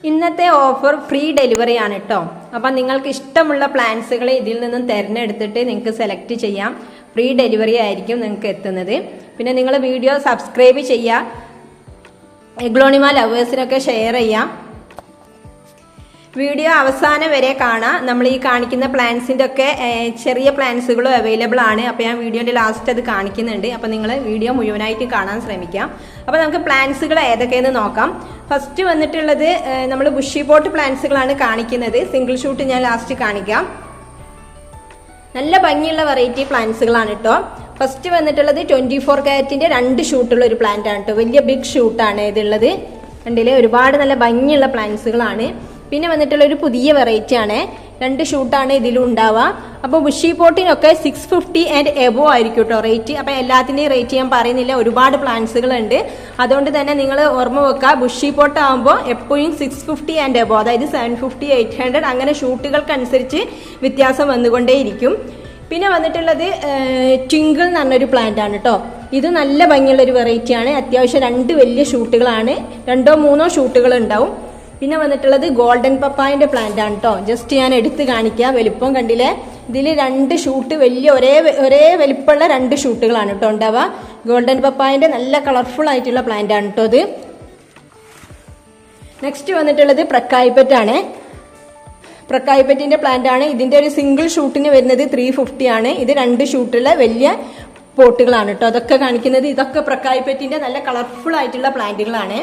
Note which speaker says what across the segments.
Speaker 1: ഇന്നത്തെ offer free delivery ആണ് കേട്ടോ. അപ്പം നിങ്ങൾക്ക് ഇഷ്ടമുള്ള പ്ലാൻസുകൾ ഇതിൽ നിന്നും തിരഞ്ഞെടുത്തിട്ട് നിങ്ങൾക്ക് സെലക്ട് ചെയ്യാം. ഫ്രീ ഡെലിവറി ആയിരിക്കും നിങ്ങൾക്ക് എത്തുന്നത്. പിന്നെ നിങ്ങൾ വീഡിയോ സബ്സ്ക്രൈബ് ചെയ്യുക, എഗ്ലോണിമ ലവേഴ്സിനൊക്കെ ഷെയർ ചെയ്യാം. വീഡിയോ അവസാനം വരെ കാണാം. നമ്മൾ ഈ കാണിക്കുന്ന പ്ലാൻസിൻ്റെ ഒക്കെ ചെറിയ പ്ലാൻസുകളും അവൈലബിൾ ആണ്. അപ്പോൾ ഞാൻ വീഡിയോൻ്റെ ലാസ്റ്റ് അത് കാണിക്കുന്നുണ്ട്. അപ്പോൾ നിങ്ങൾ വീഡിയോ മുഴുവനായിട്ട് കാണാൻ ശ്രമിക്കാം. അപ്പോൾ നമുക്ക് പ്ലാൻസുകൾ ഏതൊക്കെയെന്ന് നോക്കാം. ഫസ്റ്റ് വന്നിട്ടുള്ളത് നമ്മൾ ബുഷി പോട്ട് പ്ലാൻസുകളാണ് കാണിക്കുന്നത്. സിംഗിൾ ഷൂട്ട് ഞാൻ ലാസ്റ്റ് കാണിക്കാം. നല്ല ഭംഗിയുള്ള വെറൈറ്റി പ്ലാന്റ്സുകളാണ് കേട്ടോ. ഫസ്റ്റ് വന്നിട്ടുള്ളത് 24 കാരറ്റിന്റെ 2 ഷൂട്ടുള്ള ഒരു പ്ലാന്റ് ആണ് കേട്ടോ. വലിയ ബിഗ് ഷൂട്ടാണ് ഇതുള്ളത്. കണ്ടില്ലേ, ഒരുപാട് നല്ല ഭംഗിയുള്ള പ്ലാന്റ്സുകളാണ്. പിന്നെ വന്നിട്ടുള്ള ഒരു പുതിയ വെറൈറ്റി ആണ്. 2 ഷൂട്ടാണ് ഇതിലും ഉണ്ടാവുക. അപ്പോൾ ബുഷി പോട്ടിനൊക്കെ 650 ആൻഡ് എബോ ആയിരിക്കും കേട്ടോ റേറ്റ്. അപ്പം എല്ലാത്തിൻ്റെയും റേറ്റ് ഞാൻ പറയുന്നില്ല, ഒരുപാട് പ്ലാന്റ്സുകളുണ്ട്. അതുകൊണ്ട് തന്നെ നിങ്ങൾ ഓർമ്മ വെക്കുക, ബുഷി പോട്ട് ആകുമ്പോൾ എപ്പോഴും 650 ആൻഡ് എബോ, അതായത് 750, 800 അങ്ങനെ ഷൂട്ടുകൾക്കനുസരിച്ച് വ്യത്യാസം വന്നുകൊണ്ടേയിരിക്കും. പിന്നെ വന്നിട്ടുള്ളത് ട്വിങ്കിൾ എന്ന് പറഞ്ഞൊരു പ്ലാന്റ് ആണ് കേട്ടോ. ഇത് നല്ല ഭംഗിയുള്ളൊരു വെറൈറ്റിയാണ്. അത്യാവശ്യം 2 വലിയ ഷൂട്ടുകളാണ്, 2 or 3 ഷൂട്ടുകൾ ഉണ്ടാവും. പിന്നെ വന്നിട്ടുള്ളത് ഗോൾഡൻ പപ്പായന്റെ പ്ലാന്റ് ആണ് കേട്ടോ. ജസ്റ്റ് ഞാൻ എടുത്ത് കാണിക്കാം. വലിപ്പം കണ്ടില്ലേ, ഇതിൽ 2 ഷൂട്ട് വലിയ ഒരേ വലിപ്പമുള്ള 2 ഷൂട്ടുകളാണ് കേട്ടോ ഉണ്ടാവുക. ഗോൾഡൻ പപ്പായന്റെ നല്ല കളർഫുൾ ആയിട്ടുള്ള പ്ലാന്റ് ആണ് കേട്ടോ ഇത്. നെക്സ്റ്റ് വന്നിട്ടുള്ളത് പ്രക്കായ്പറ്റാണ്. പ്രക്കായ്പറ്റിന്റെ പ്ലാന്റ് ആണ്. ഇതിന്റെ ഒരു സിംഗിൾ ഷൂട്ടിന് വരുന്നത് 350 ആണ്. ഇത് 2 ഷൂട്ടുള്ള വലിയ പോട്ടുകളാണ് കേട്ടോ. അതൊക്കെ കാണിക്കുന്നത്. ഇതൊക്കെ പ്രക്കായ്പറ്റിന്റെ നല്ല കളർഫുൾ ആയിട്ടുള്ള പ്ലാന്റുകളാണ്.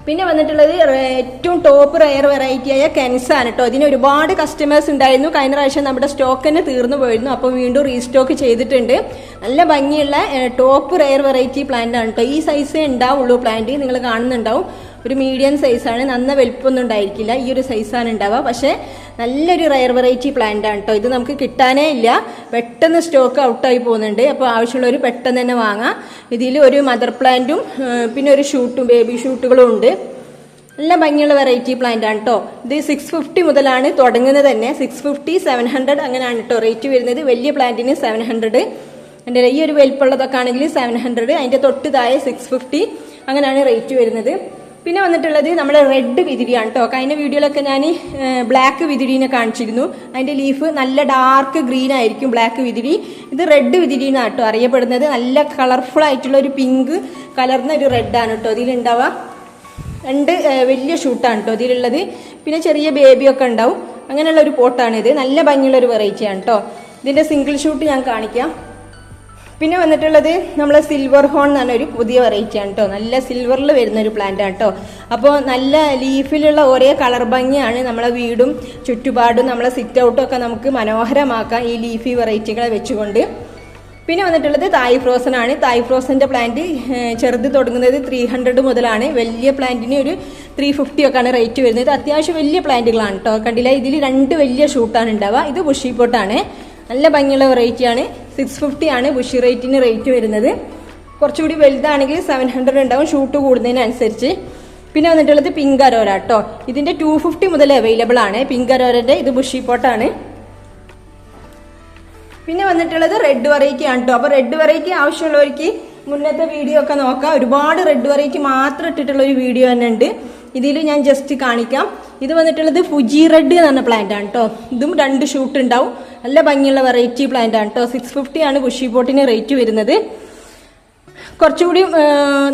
Speaker 1: പിന്നെ വന്നിട്ടുള്ളത് ഏറ്റവും ടോപ്പ് റെയർ വെറൈറ്റി ആയ കെൻസ് ആണ് കേട്ടോ. ഇതിന് ഒരുപാട് കസ്റ്റമേഴ്സ് ഉണ്ടായിരുന്നു. കഴിഞ്ഞ പ്രാവശ്യം നമ്മുടെ സ്റ്റോക്ക് തന്നെ തീർന്നു പോയിരുന്നു. അപ്പോൾ വീണ്ടും റീസ്റ്റോക്ക് ചെയ്തിട്ടുണ്ട്. നല്ല ഭംഗിയുള്ള ടോപ്പ് റെയർ വെറൈറ്റി പ്ലാന്റ് ആണ് കേട്ടോ. ഈ സൈസേ ഉണ്ടാവുള്ളൂ പ്ലാന്റ്. നിങ്ങൾ കാണുന്നുണ്ടാവും, ഒരു മീഡിയം സൈസാണ്. നന്ന വലുപ്പമൊന്നും ഉണ്ടായിരിക്കില്ല. ഈ ഒരു സൈസാണ് ഉണ്ടാവുക. പക്ഷേ നല്ലൊരു റെയർ വെറൈറ്റി പ്ലാന്റ് ആണ് കേട്ടോ. ഇത് നമുക്ക് കിട്ടാനേ ഇല്ല, പെട്ടെന്ന് സ്റ്റോക്ക് ഔട്ടായി പോകുന്നുണ്ട്. അപ്പോൾ ആവശ്യമുള്ളവർ പെട്ടെന്ന് തന്നെ വാങ്ങാം. ഇതിൽ ഒരു മദർ പ്ലാന്റും പിന്നെ ഒരു ഷൂട്ടും ബേബി ഷൂട്ടുകളും ഉണ്ട്. നല്ല ഭംഗിയുള്ള വെറൈറ്റി പ്ലാന്റ് ആണ് കേട്ടോ. ഇത് 650 മുതലാണ് തുടങ്ങുന്നത് തന്നെ. 650, 700 അങ്ങനെയാണ് കേട്ടോ റേറ്റ് വരുന്നത്. വലിയ പ്ലാന്റിന് 700. എൻ്റെ ഈ ഒരു വലിപ്പമുള്ളതൊക്കെ ആണെങ്കിൽ 700. അതിൻ്റെ തൊട്ട് താഴെ 650 അങ്ങനെയാണ് റേറ്റ് വരുന്നത്. പിന്നെ വന്നിട്ടുള്ളത് നമ്മുടെ റെഡ് വിതിരിയാണ് കേട്ടോ. കഴിഞ്ഞ വീഡിയോയിലൊക്കെ ഞാൻ ബ്ലാക്ക് വിതിരിനെ കാണിച്ചിരുന്നു. അതിൻ്റെ ലീഫ് നല്ല ഡാർക്ക് ഗ്രീൻ ആയിരിക്കും ബ്ലാക്ക് വിതിരി. ഇത് റെഡ് വിതിരി എന്നാണ് കേട്ടോ അറിയപ്പെടുന്നത്. നല്ല കളർഫുൾ ആയിട്ടുള്ള ഒരു പിങ്ക് കലർന്ന ഒരു റെഡാണ് കേട്ടോ ഇതിലുണ്ടാവുക. 2 വലിയ ഷൂട്ടാണ് കേട്ടോ ഇതിലുള്ളത്. പിന്നെ ചെറിയ ബേബിയൊക്കെ ഉണ്ടാവും. അങ്ങനെയുള്ള ഒരു പോട്ടാണിത്. നല്ല ഭംഗിയുള്ള ഒരു വെറൈറ്റിയാണ് കേട്ടോ. ഇതിൻ്റെ സിംഗിൾ ഷൂട്ട് ഞാൻ കാണിക്കാം. പിന്നെ വന്നിട്ടുള്ളത് നമ്മളെ സിൽവർ ഹോൺ എന്ന് പറഞ്ഞൊരു പുതിയ വെറൈറ്റി ആണ് കേട്ടോ. നല്ല സിൽവറിൽ വരുന്ന ഒരു പ്ലാന്റ് ആണ് കേട്ടോ. അപ്പോൾ നല്ല ലീഫിലുള്ള ഒരേ കളർ ഭംഗിയാണ്. നമ്മളെ വീടും ചുറ്റുപാടും നമ്മളെ സിറ്റ് ഔട്ടും ഒക്കെ നമുക്ക് മനോഹരമാക്കാം ഈ ലീഫി വെറൈറ്റികളെ വെച്ചുകൊണ്ട്. പിന്നെ വന്നിട്ടുള്ളത് തായ് ഫ്രോസൺ ആണ്. തായ് ഫ്രോസന്റെ പ്ലാന്റ് ചെറുത് തുടങ്ങുന്നത് 300 മുതലാണ്. വലിയ പ്ലാന്റിന് ഒരു 350 ഒക്കെയാണ് റേറ്റ് വരുന്നത്. അത്യാവശ്യം വലിയ പ്ലാന്റുകളാണ് കേട്ടോ. കണ്ടില്ല, ഇതിൽ 2 വലിയ ഷൂട്ടാണ് ഉണ്ടാവുക. ഇത് ബുഷി പോട്ടാണ്. നല്ല ഭംഗിയുള്ള വെറൈറ്റിയാണ്. 650 ആണ് ബുഷി റേറ്റിന് റേറ്റ് വരുന്നത്. കുറച്ചുകൂടി വലുതാണെങ്കിൽ 700 ഉണ്ടാവും ഷൂട്ട് കൂടുന്നതിനനുസരിച്ച്. പിന്നെ വന്നിട്ടുള്ളത് പിങ്ക് അരോര കേട്ടോ. ഇതിന്റെ 250 മുതൽ അവൈലബിൾ ആണ് പിങ്ക് അരോരന്റെ. ഇത് ബുഷി പോട്ടാണ്. പിന്നെ വന്നിട്ടുള്ളത് റെഡ് വെറൈറ്റി ആണ് കേട്ടോ. അപ്പോൾ റെഡ് വെറൈറ്റി ആവശ്യമുള്ളവർക്ക് മുന്നത്തെ വീഡിയോ ഒക്കെ നോക്കാം. ഒരുപാട് റെഡ് വെറൈറ്റി മാത്രം ഇട്ടിട്ടുള്ള ഒരു വീഡിയോ തന്നെ ഉണ്ട്. ഇതിൽ ഞാൻ ജസ്റ്റ് കാണിക്കാം. ഇത് വന്നിട്ടുള്ളത് ഫുജി റെഡ് എന്ന് പറഞ്ഞ പ്ലാന്റ് ആണ് കേട്ടോ. ഇതും 2 ഷൂട്ട് ഉണ്ടാവും. നല്ല ഭംഗിയുള്ള വെറൈറ്റി പ്ലാന്റ് ആണ് കേട്ടോ. 650 ആണ് ബുഷി പോട്ടിന് റേറ്റ് വരുന്നത്. കുറച്ചുകൂടി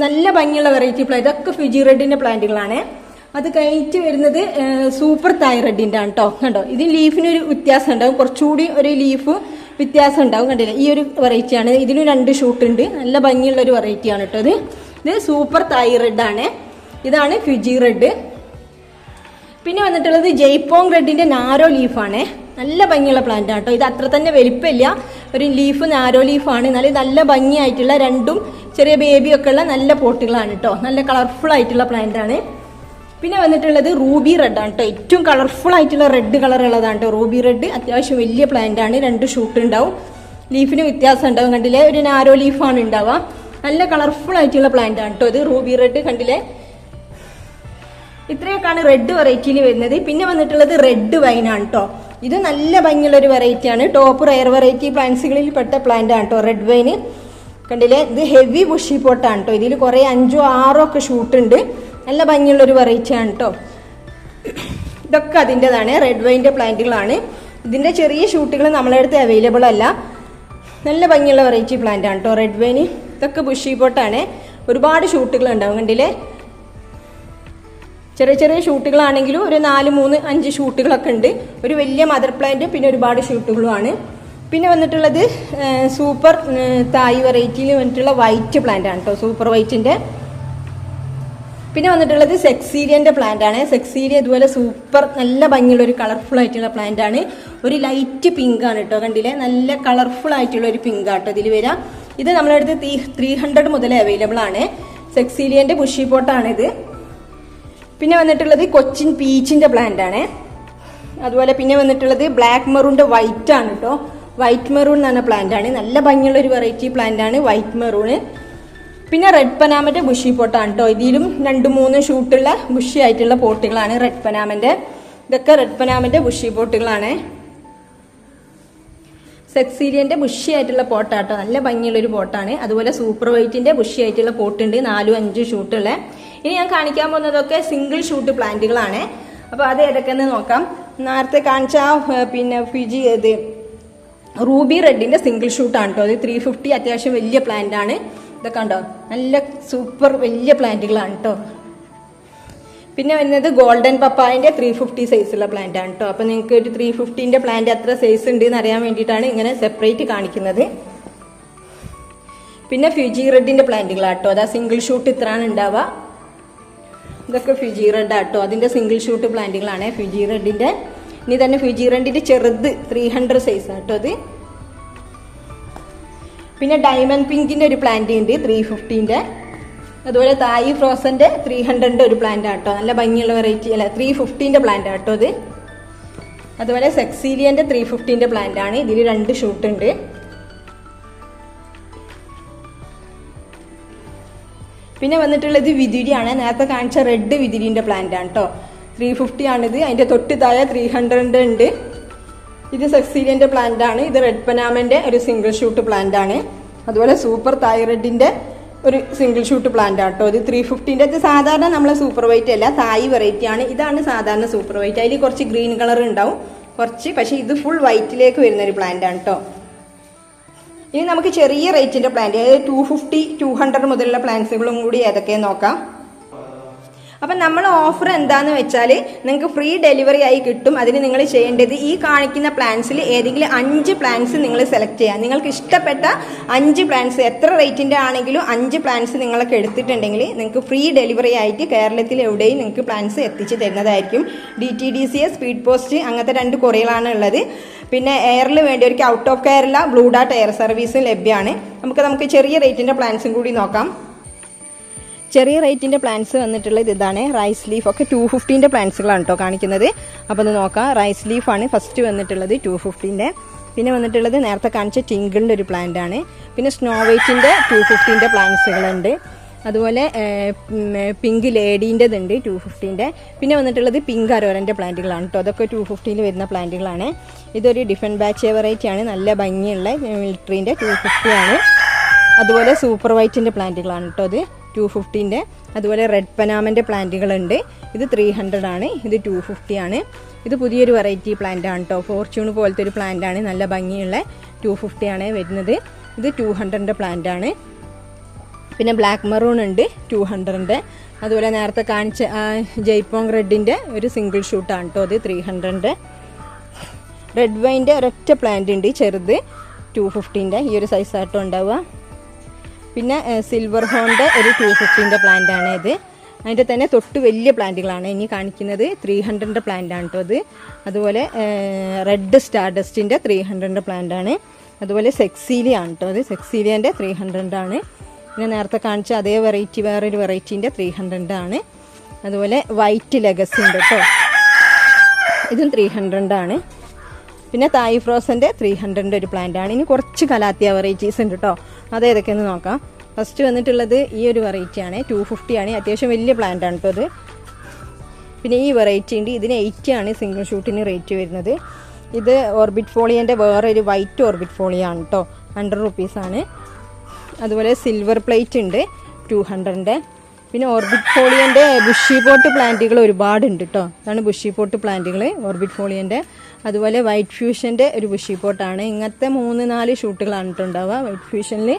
Speaker 1: നല്ല ഭംഗിയുള്ള വെറൈറ്റി പ്ലാന്റ്. ഇതൊക്കെ ഫുജി റെഡിന്റെ പ്ലാന്റുകളാണ്. അത് കഴിഞ്ഞിട്ട് വരുന്നത് സൂപ്പർ തായ് റെഡിന്റെ ആണ് കേട്ടോ. കണ്ടോ, ഇതിന് ലീഫിനൊരു വ്യത്യാസം ഉണ്ടാവും. കുറച്ചുകൂടി ഒരു ലീഫ് വ്യത്യാസം ഉണ്ടാവും. കണ്ടില്ല, ഈ ഒരു വെറൈറ്റി ആണ്. ഇതിന് 2 ഷൂട്ട് ഉണ്ട്. നല്ല ഭംഗിയുള്ള ഒരു വെറൈറ്റി ആണ് കേട്ടോ. ഇത് സൂപ്പർ തായ് റെഡ് ആണ്. ഇതാണ് ഫുജി റെഡ്. പിന്നെ വന്നിട്ടുള്ളത് ജയ്പോങ് റെഡിന്റെ നാരോ ലീഫാണ്. നല്ല ഭംഗിയുള്ള പ്ലാന്റ് ആണ് കേട്ടോ. ഇത് അത്ര തന്നെ വലിപ്പമില്ല, ഒരു ലീഫ് നാരോ ലീഫാണ്. നല്ല ഭംഗിയായിട്ടുള്ള 2 ചെറിയ ബേബിയൊക്കെ ഉള്ള നല്ല പോട്ടുകളാണ് കേട്ടോ. നല്ല കളർഫുൾ ആയിട്ടുള്ള പ്ലാന്റ് ആണ്. പിന്നെ വന്നിട്ടുള്ളത് റൂബി റെഡ് ആണ് കേട്ടോ. ഏറ്റവും കളർഫുൾ ആയിട്ടുള്ള റെഡ് കളർ ഉള്ളതാണ് കേട്ടോ റൂബി റെഡ്. അത്യാവശ്യം വലിയ പ്ലാന്റ് ആണ്. 2 ഷൂട്ട് ഉണ്ടാവും. ലീഫിന് വ്യത്യാസം ഉണ്ടാവും. കണ്ടില്ലേ, ഒരു നാരോ ലീഫാണ് ഉണ്ടാവുക. നല്ല കളർഫുൾ ആയിട്ടുള്ള പ്ലാന്റ് ആണ് കേട്ടോ ഇത് റൂബി റെഡ്. കണ്ടില്ലേ, ഇത്രയൊക്കെയാണ് റെഡ് വെറൈറ്റിയിൽ വരുന്നത്. പിന്നെ വന്നിട്ടുള്ളത് റെഡ് വൈൻ ആണ് കേട്ടോ. ഇത് നല്ല ഭംഗിയുള്ള ഒരു വെറൈറ്റി ആണ്. ടോപ്പ് റെയർ വെറൈറ്റി പ്ലാന്റ്സുകളിൽ പെട്ട പ്ലാന്റ് ആണ് കേട്ടോ റെഡ് വൈന്. കണ്ടില്ലേ, ഇത് ഹെവി ബുഷി പോട്ടാണ് കേട്ടോ. ഇതിൽ കുറേ 5 or 6 ഒക്കെ ഷൂട്ട് ഉണ്ട്. നല്ല ഭംഗിയുള്ളൊരു വെറൈറ്റിയാണ് കേട്ടോ. ഇതൊക്കെ അതിൻ്റെതാണ്, റെഡ് വൈൻ്റെ പ്ലാന്റുകളാണ്. ഇതിൻ്റെ ചെറിയ ഷൂട്ടുകൾ നമ്മളെ അടുത്ത് അവൈലബിൾ അല്ല. നല്ല ഭംഗിയുള്ള വെറൈറ്റി പ്ലാന്റ് ആണ് കേട്ടോ റെഡ് വൈന്. ഇതൊക്കെ ബുഷി പോട്ടാണ്, ഒരുപാട് ഷൂട്ടുകൾ ഉണ്ടാവും. കണ്ടില്ലേ, ചെറിയ ചെറിയ ഷൂട്ടുകളാണെങ്കിലും ഒരു 4, 3, 5 ഷൂട്ടുകളൊക്കെ ഉണ്ട്. ഒരു വലിയ മദർ പ്ലാന്റ്, പിന്നെ ഒരുപാട് ഷൂട്ടുകളുമാണ്. പിന്നെ വന്നിട്ടുള്ളത് സൂപ്പർ തായ് വെറൈറ്റിയിൽ വന്നിട്ടുള്ള വൈറ്റ് പ്ലാന്റ് ആണ് കേട്ടോ, സൂപ്പർ വൈറ്റിൻ്റെ. പിന്നെ വന്നിട്ടുള്ളത് സെക്സീരിയൻ്റെ പ്ലാന്റ് ആണ്. സെക്സീരിയ ഇതുപോലെ സൂപ്പർ നല്ല ഭംഗിയുള്ള ഒരു കളർഫുൾ ആയിട്ടുള്ള പ്ലാന്റ് ആണ്. ഒരു ലൈറ്റ് പിങ്ക് ആണ് കേട്ടോ, കണ്ടില്ലേ, നല്ല കളർഫുൾ ആയിട്ടുള്ള ഒരു പിങ്ക് ആട്ടോ ഇതിൽ വരാം. ഇത് നമ്മുടെ അടുത്ത് 300 മുതൽ അവൈലബിൾ ആണ്. സെക്സീരിയൻ്റെ ബുഷി പോട്ടാണിത്. പിന്നെ വന്നിട്ടുള്ളത് കൊച്ചിൻ പീച്ചിൻ്റെ പ്ലാന്റ് ആണ്. അതുപോലെ പിന്നെ വന്നിട്ടുള്ളത് ബ്ലാക്ക് മെറൂണിൻ്റെ വൈറ്റ് ആണ് കേട്ടോ. വൈറ്റ് മെറൂൺ എന്ന് പറഞ്ഞ പ്ലാന്റ് ആണ്, നല്ല ഭംഗിയുള്ള ഒരു വെറൈറ്റി പ്ലാന്റ് ആണ് വൈറ്റ് മെറൂണ്. പിന്നെ റെഡ് പനാമൻ്റെ ബുഷി പോട്ടാണ് കേട്ടോ. ഇതിലും 2, 3 ഷൂട്ടുള്ള ബുഷി ആയിട്ടുള്ള പോട്ടുകളാണ് റെഡ് പനാമൻ്റെ. ഇതൊക്കെ റെഡ് പനാമൻ്റെ ബുഷി പോട്ടുകളാണ്. സെക്സീരിയൻ്റെ ബുഷി ആയിട്ടുള്ള പോട്ടാട്ടോ, നല്ല ഭംഗിയുള്ളൊരു പോട്ടാണ്. അതുപോലെ സൂപ്പർ വൈറ്റിൻ്റെ ബുഷി ആയിട്ടുള്ള പോട്ടുണ്ട്, 4, 5 ഷൂട്ടുള്ള. ഇനി ഞാൻ കാണിക്കാൻ പോകുന്നതൊക്കെ സിംഗിൾ ഷൂട്ട് പ്ലാന്റുകളാണ്. അപ്പോൾ അത് ഏതൊക്കെയെന്ന് നോക്കാം. നേരത്തെ കാണിച്ച പിന്നെ ഫിജി ഇത് റൂബി റെഡിൻ്റെ സിംഗിൾ ഷൂട്ടാണ് കേട്ടോ. അത് 350, അത്യാവശ്യം വലിയ പ്ലാന്റ് ആണ്. ഇതൊക്കെ ഉണ്ടോ, നല്ല സൂപ്പർ വലിയ പ്ലാന്റുകളാണ് കേട്ടോ. പിന്നെ വരുന്നത് ഗോൾഡൻ പപ്പായൻ്റെ 350 സൈസുള്ള പ്ലാന്റ് ആണ് കേട്ടോ. അപ്പോൾ നിങ്ങൾക്ക് ഒരു 350ൻ്റെ പ്ലാന്റ് എത്ര സൈസ് ഉണ്ട് എന്ന് അറിയാൻ വേണ്ടിയിട്ടാണ് ഇങ്ങനെ സെപ്പറേറ്റ് കാണിക്കുന്നത്. പിന്നെ ഫിജി റെഡിൻ്റെ പ്ലാന്റുകളാണ് കേട്ടോ. അതാ സിംഗിൾ ഷൂട്ട് ഇത്രയാണ് ഉണ്ടാവുക. ഇതൊക്കെ ഫിജി റെഡ് ആട്ടോ, അതിൻ്റെ സിംഗിൾ ഷൂട്ട് പ്ലാന്റുകളാണ് ഫിജി റെഡിൻ്റെ. ഇനി തന്നെ ഫിജി റെഡിൻ്റെ ചെറുത് 300 സൈസ് ആട്ടോ അത്. പിന്നെ ഡയമണ്ട് പിങ്കിൻ്റെ ഒരു പ്ലാന്റ് ഉണ്ട് 350ൻ്റെ. അതുപോലെ തായി ഫ്രോസൻ്റെ 300ൻ്റെ ഒരു പ്ലാന്റ് ആട്ടോ, നല്ല ഭംഗിയുള്ള വെറൈറ്റി അല്ല 350ൻ്റെ പ്ലാന്റ് ആട്ടോ അത്. അതുപോലെ സെക്സീലിയൻ്റെ 350ൻ്റെ പ്ലാന്റ് ആണ്. ഇതിൽ 2 ഷൂട്ട് ഉണ്ട്. പിന്നെ വന്നിട്ടുള്ളത് വിതിരിയാണ്, നേരത്തെ കാണിച്ച റെഡ് വിതിരിൻ്റെ പ്ലാന്റ് ആണ് കേട്ടോ. 350 ആണിത്. അതിൻ്റെ തൊട്ട് താഴെ 300 ഉണ്ട്. ഇത് സെക്സീലിയൻ്റെ പ്ലാന്റ് ആണ്. ഇത് റെഡ് പനാമൻ്റെ ഒരു സിംഗിൾ ഷൂട്ട് പ്ലാന്റ് ആണ്. അതുപോലെ സൂപ്പർ തൈറോയിഡിൻ്റെ ഒരു സിംഗിൾ ഷൂട്ട് പ്ലാന്റ് ആട്ടോ. ഇത് 350ൻ്റെ. ഇത് സാധാരണ നമ്മളെ സൂപ്പർ വൈറ്റ് അല്ല, തായ് വെറൈറ്റി ആണ്. ഇതാണ് സാധാരണ സൂപ്പർ വൈറ്റ്. അതിൽ കുറച്ച് ഗ്രീൻ കളർ ഉണ്ടാവും കുറച്ച്, പക്ഷേ ഇത് ഫുൾ വൈറ്റിലേക്ക് വരുന്ന ഒരു പ്ലാന്റ് ആണ് കേട്ടോ. ഇനി നമുക്ക് ചെറിയ റേറ്റിൻ്റെ പ്ലാന്റ്, അതായത് 250, 200 മുതലുള്ള പ്ലാന്റ്സുകളും കൂടി ഏതൊക്കെയെന്ന് നോക്കാം. അപ്പം നമ്മൾ ഓഫർ എന്താന്ന് വെച്ചാൽ നിങ്ങൾക്ക് ഫ്രീ ഡെലിവറി ആയി കിട്ടും. അതിന് നിങ്ങൾ ചെയ്യേണ്ടത് ഈ കാണിക്കുന്ന പ്ലാൻസിൽ ഏതെങ്കിലും 5 പ്ലാൻസ് നിങ്ങൾ സെലക്ട് ചെയ്യുക. നിങ്ങൾക്ക് ഇഷ്ടപ്പെട്ട 5 പ്ലാൻസ്, എത്ര റേറ്റിൻ്റെ ആണെങ്കിലും 5 പ്ലാൻസ് നിങ്ങളൊക്കെ എടുത്തിട്ടുണ്ടെങ്കിൽ നിങ്ങൾക്ക് ഫ്രീ ഡെലിവറി ആയിട്ട് കേരളത്തിൽ എവിടെയും നിങ്ങൾക്ക് പ്ലാൻസ് എത്തിച്ച് തരുന്നതായിരിക്കും. DTDCA, സ്പീഡ് പോസ്റ്റ്, അങ്ങനത്തെ 2 കൊറിയകളാണ് ഉള്ളത്. പിന്നെ എയറിൽ വേണ്ടിയവർക്ക് out of Kerala Blue Dart air സർവീസും ലഭ്യമാണ്. നമുക്ക് ചെറിയ റേറ്റിൻ്റെ പ്ലാൻസും കൂടി നോക്കാം. ചെറിയ റേറ്റിൻ്റെ പ്ലാന്റ്സ് വന്നിട്ടുള്ളത് ഇതാണ്. റൈസ് ലീഫ് ഒക്കെ 250ൻ്റെ പ്ലാന്റ്സുകളാണ് കേട്ടോ കാണിക്കുന്നത്. അപ്പോൾ അത് നോക്കാം. റൈസ് ലീഫാണ് ഫസ്റ്റ് വന്നിട്ടുള്ളത് 250ൻ്റെ. പിന്നെ വന്നിട്ടുള്ളത് നേരത്തെ കാണിച്ച ടിങ്കിളിൻ്റെ ഒരു പ്ലാന്റ് ആണ്. പിന്നെ സ്നോ വൈറ്റിൻ്റെ 250ൻ്റെ പ്ലാന്റ്സുകളുണ്ട്. അതുപോലെ പിങ്ക് ലേഡീൻ്റെതുണ്ട് 250ൻ്റെ. പിന്നെ വന്നിട്ടുള്ളത് പിങ്ക് അരോരൻ്റെ പ്ലാന്റുകളാണ് കേട്ടോ. അതൊക്കെ 250ൽ വരുന്ന പ്ലാന്റുകളാണ്. ഇതൊരു ഡിഫറെൻറ്റ് ബാച്ച് വെറൈറ്റി ആണ്, നല്ല ഭംഗിയുള്ള മിലിറ്ററീൻ്റെ 250 ആണ്. അതുപോലെ സൂപ്പർ വൈറ്റിൻ്റെ പ്ലാന്റുകളാണ് കേട്ടോ അത് 250ൻ്റെ. അതുപോലെ റെഡ് പനാമൻ്റെ പ്ലാന്റുകളുണ്ട്. ഇത് 300 ആണ്. ഇത് 250 ആണ്. ഇത് പുതിയൊരു വെറൈറ്റി പ്ലാന്റ് ആണ് കേട്ടോ. ഫോർച്യൂൺ പോലത്തെ ഒരു പ്ലാന്റ് ആണ്, നല്ല ഭംഗിയുള്ള 250 ആണ് വരുന്നത്. ഇത് 200ൻ്റെ പ്ലാന്റ് ആണ്. പിന്നെ ബ്ലാക്ക് മെറൂൺ ഉണ്ട് 200ൻ്റെ. അതുപോലെ നേരത്തെ കാണിച്ച ജയ്പോങ് റെഡിൻ്റെ ഒരു സിംഗിൾ ഷൂട്ടാണ് കേട്ടോ അത് 300ൻ്റെ. റെഡ് വൈൻ്റെ ഒരൊറ്റ പ്ലാന്റ് ഉണ്ട് ചെറുത് 250ൻ്റെ, ഈ ഒരു സൈസ് ആട്ടോ ഉണ്ടാവുക. പിന്നെ സിൽവർ ഹോണിൻ്റെ ഒരു 250ൻ്റെ പ്ലാന്റ് ആണ് ഇത്. അതിൻ്റെ തന്നെ തൊട്ട് വലിയ പ്ലാന്റുകളാണ് ഇനി കാണിക്കുന്നത്. 300ൻ്റെ പ്ലാന്റ് ആണ് കേട്ടോ അത്. അതുപോലെ റെഡ് സ്റ്റാർ ഡസ്റ്റിൻ്റെ 300ൻ്റെ പ്ലാന്റ് ആണ്. അതുപോലെ സെക്സീലിയ ആണ് കേട്ടോ അത്. സെക്സീലിയൻ്റെ 300 ആണ്. പിന്നെ നേരത്തെ കാണിച്ച അതേ വെറൈറ്റി വേറൊരു വെറൈറ്റീൻ്റെ 300 ആണ്. അതുപോലെ വൈറ്റ് ലെഗസി ഉണ്ട് കേട്ടോ, ഇതും 300 ആണ്. പിന്നെ തായ് ഫ്രോസൻ്റെ 300ൻ്റെ ഒരു പ്ലാന്റ് ആണ്. ഇനി കുറച്ച് കലാത്തിയ വെറൈറ്റീസ് ഉണ്ട് കേട്ടോ, അതേതൊക്കെയെന്ന് നോക്കാം. ഫസ്റ്റ് വന്നിട്ടുള്ളത് ഈ ഒരു വെറൈറ്റിയാണ്, 250 ആണ്. അത്യാവശ്യം വലിയ പ്ലാന്റ് ആണ് കേട്ടോ അത്. പിന്നെ ഈ വെറൈറ്റി ഉണ്ട്, ഇതിന് 80 ആണ് സിംഗിൾ ഷൂട്ടിന് റേറ്റ് വരുന്നത്. ഇത് ഓർബിറ്റ് ഫോളിയൻ്റെ വേറൊരു വൈറ്റ് ഓർബിറ്റ് ഫോളിയാണ് കേട്ടോ, 100 റുപ്പീസാണ്. അതുപോലെ സിൽവർ പ്ലേറ്റ് ഉണ്ട് 200ൻ്റെ. പിന്നെ ഓർബിറ്റ് ഫോളിയൻ്റെ ബുഷി പോട്ട് പ്ലാന്റുകൾ ഒരുപാടുണ്ട് കേട്ടോ. അതാണ് ബുഷി പോട്ട് പ്ലാന്റുകൾ ഓർബിറ്റ് ഫോളിയൻ്റെ. അതുപോലെ വൈറ്റ് ഫ്യൂഷൻ്റെ ഒരു ബുഷി പോട്ടാണ്. ഇങ്ങനത്തെ 3-4 ഷൂട്ടുകളാണ് കേട്ടോ ഉണ്ടാവുക വൈറ്റ് ഫ്യൂഷനിൽ.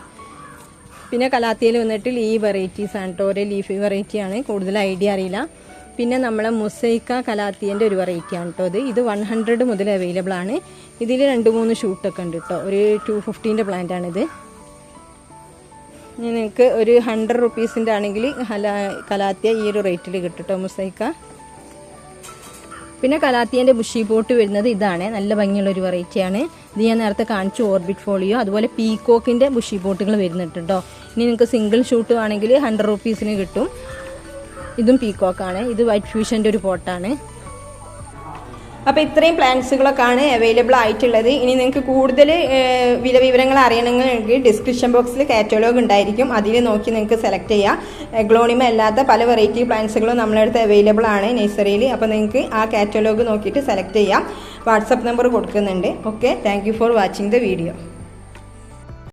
Speaker 1: പിന്നെ കലാത്തിയിൽ വന്നിട്ട് ലീഫ് വെറൈറ്റീസ് ആണ് കേട്ടോ. ഒരേ ലീഫ് വെറൈറ്റിയാണ്, കൂടുതൽ ഐഡിയ അറിയില്ല. പിന്നെ നമ്മളെ മൊസൈക്ക കലാത്തിയൻ്റെ ഒരു വെറൈറ്റിയാണ് കേട്ടോ. ഇത് 100 മുതൽ അവൈലബിൾ ആണ്. ഇതിൽ 2-3 ഷൂട്ടൊക്കെ ഉണ്ട് കേട്ടോ. ഒരു 250ൻ്റെ പ്ലാന്റാണിത്. ഇനി നിങ്ങൾക്ക് ഒരു 100 റുപ്പീസിൻ്റെ ആണെങ്കിൽ കലാത്തിയ ഈ ഒരു റേറ്റിൽ കിട്ടും കേട്ടോ മൊസൈക്ക. പിന്നെ കലാത്തിയൻ്റെ ബുഷി പോട്ട് വരുന്നത് ഇതാണ്, നല്ല ഭംഗിയുള്ളൊരു വെറൈറ്റിയാണ്. ഇത് ഞാൻ നേരത്തെ കാണിച്ചു, ഓർബിറ്റ് ഫോളിയോ. അതുപോലെ പീകോക്കിൻ്റെ ബുഷി പോട്ടുകൾ വരുന്നുണ്ട് കേട്ടോ. ഇനി നിങ്ങൾക്ക് സിംഗിൾ ഷൂട്ട് ആണെങ്കിൽ 100 റുപ്പീസിന് കിട്ടും. ഇതും പീകോക്കാണ്. ഇത് വൈറ്റ് ഫ്യൂഷൻ്റെ ഒരു പോട്ടാണ്. അപ്പോൾ ഇത്രയും പ്ലാന്റ്സുകളൊക്കെയാണ് അവൈലബിൾ ആയിട്ടുള്ളത്. ഇനി നിങ്ങൾക്ക് കൂടുതൽ വിവരങ്ങൾ അറിയണമെങ്കിൽ ഡിസ്ക്രിപ്ഷൻ ബോക്സിൽ കാറ്റലോഗ് ഉണ്ടായിരിക്കും, അതിൽ നോക്കി നിങ്ങൾക്ക് സെലക്ട് ചെയ്യാം. ഗ്ലോണിമ അല്ലാത്ത പല വെറൈറ്റി പ്ലാന്റ്സുകളും നമ്മളടുത്ത് അവൈലബിൾ ആണ് നഴ്സറിയിൽ. അപ്പോൾ നിങ്ങൾക്ക് ആ കാറ്റലോഗ് നോക്കിയിട്ട് സെലക്ട് ചെയ്യാം. വാട്സപ്പ് നമ്പർ കൊടുക്കുന്നുണ്ട്. Okay, thank you for watching the video.